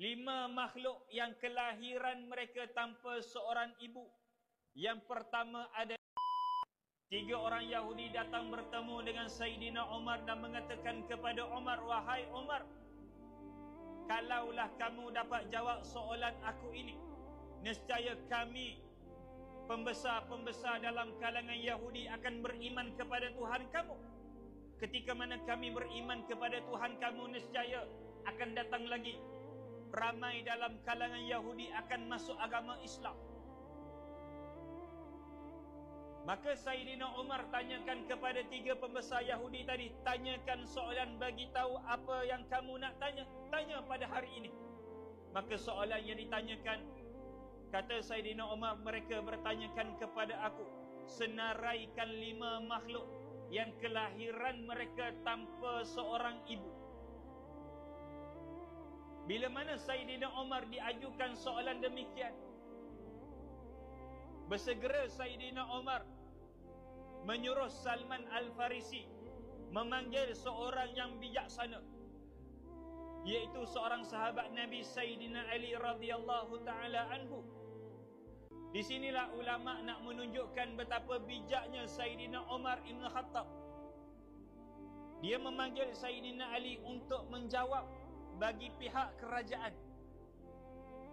5 makhluk yang kelahiran mereka tanpa seorang ibu. Yang pertama ada 3 orang Yahudi datang bertemu dengan Sayyidina Umar dan mengatakan kepada Umar, wahai Umar, kalaulah kamu dapat jawab soalan aku ini, nescaya kami pembesar-pembesar dalam kalangan Yahudi akan beriman kepada Tuhan kamu. Ketika mana kami beriman kepada Tuhan kamu, nescaya akan datang lagi ramai dalam kalangan Yahudi akan masuk agama Islam. Maka Sayyidina Umar tanyakan kepada 3 pembesar Yahudi tadi, tanyakan soalan, bagi tahu apa yang kamu nak tanya, tanya pada hari ini. Maka soalan yang ditanyakan, kata Sayyidina Umar, mereka bertanyakan kepada aku, senaraikan 5 makhluk yang kelahiran mereka tanpa seorang ibu. Bila mana Sayyidina Umar diajukan soalan demikian, bersegera Sayyidina Umar menyuruh Salman Al-Farisi memanggil seorang yang bijaksana, iaitu seorang sahabat Nabi Sayyidina Ali radhiyallahu ta'ala anhu. Di sinilah ulama nak menunjukkan betapa bijaknya Sayyidina Umar Ibn Khattab. Dia memanggil Sayyidina Ali untuk menjawab bagi pihak kerajaan.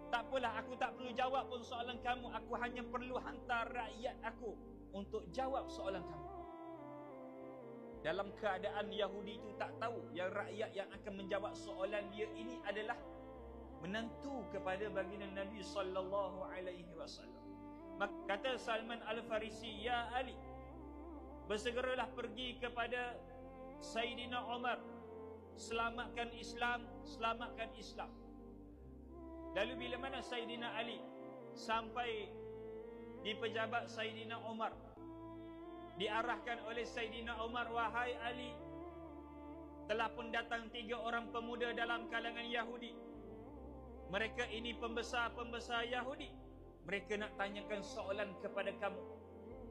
Tak apalah, aku tak perlu jawab pun soalan kamu, aku hanya perlu hantar rakyat aku untuk jawab soalan kamu. Dalam keadaan Yahudi itu tak tahu yang rakyat yang akan menjawab soalan dia ini adalah menantu kepada baginda Nabi sallallahu alaihi wasallam. Maka kata Salman Al-Farisi, ya Ali, bersegeralah pergi kepada Sayyidina Umar, selamatkan Islam, selamatkan Islam. Lalu bila mana Sayyidina Ali sampai di pejabat Sayyidina Umar, diarahkan oleh Sayyidina Umar, wahai Ali, telah pun datang 3 orang pemuda dalam kalangan Yahudi. Mereka ini pembesar-pembesar Yahudi. Mereka nak tanyakan soalan kepada kamu.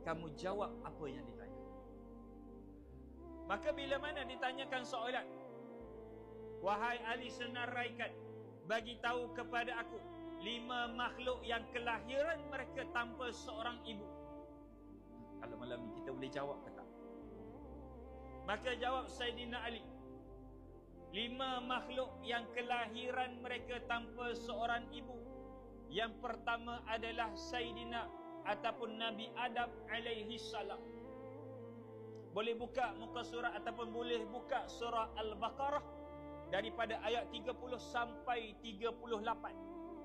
Kamu jawab apa yang ditanya. Maka bila mana ditanyakan soalan, wahai Ali, senaraikan, bagi tahu kepada aku 5 makhluk yang kelahiran mereka tanpa seorang ibu. Kalau malam ni kita boleh jawab ke tak? Maka jawab Sayyidina Ali, 5 makhluk yang kelahiran mereka tanpa seorang ibu. Yang pertama adalah Sayyidina ataupun Nabi Adam alaihi salam. Boleh buka muka surat ataupun boleh buka surah Al-Baqarah daripada ayat 30 sampai 38.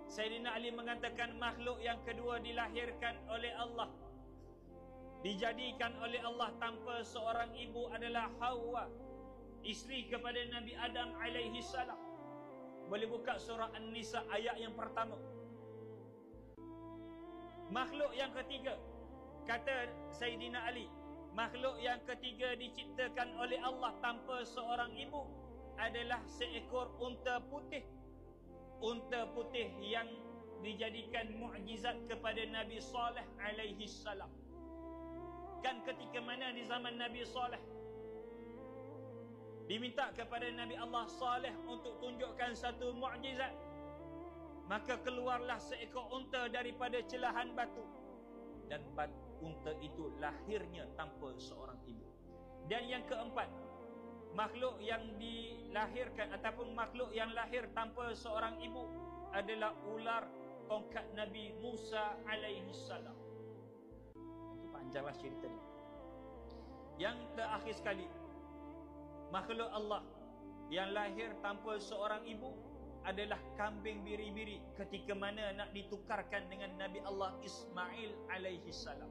Sayyidina Ali mengatakan makhluk yang kedua dilahirkan oleh Allah, dijadikan oleh Allah tanpa seorang ibu adalah Hawa, isteri kepada Nabi Adam alaihi salam. Boleh buka surah An-Nisa ayat yang pertama. Makhluk yang ketiga, kata Sayyidina Ali, makhluk yang ketiga diciptakan oleh Allah tanpa seorang ibu adalah seekor unta putih. Unta putih yang dijadikan mukjizat kepada Nabi Saleh alaihi salam. Kan ketika mana di zaman Nabi Saleh diminta kepada Nabi Allah Saleh untuk tunjukkan satu mukjizat, maka keluarlah seekor unta daripada celahan batu, dan unta itu lahirnya tanpa seorang ibu. Dan yang keempat, makhluk yang dilahirkan ataupun makhluk yang lahir tanpa seorang ibu adalah ular tongkat Nabi Musa alaihi salam. Itu panjanglah cerita ni. Yang terakhir sekali, makhluk Allah yang lahir tanpa seorang ibu adalah kambing biri-biri ketika mana nak ditukarkan dengan Nabi Allah Ismail alaihi salam.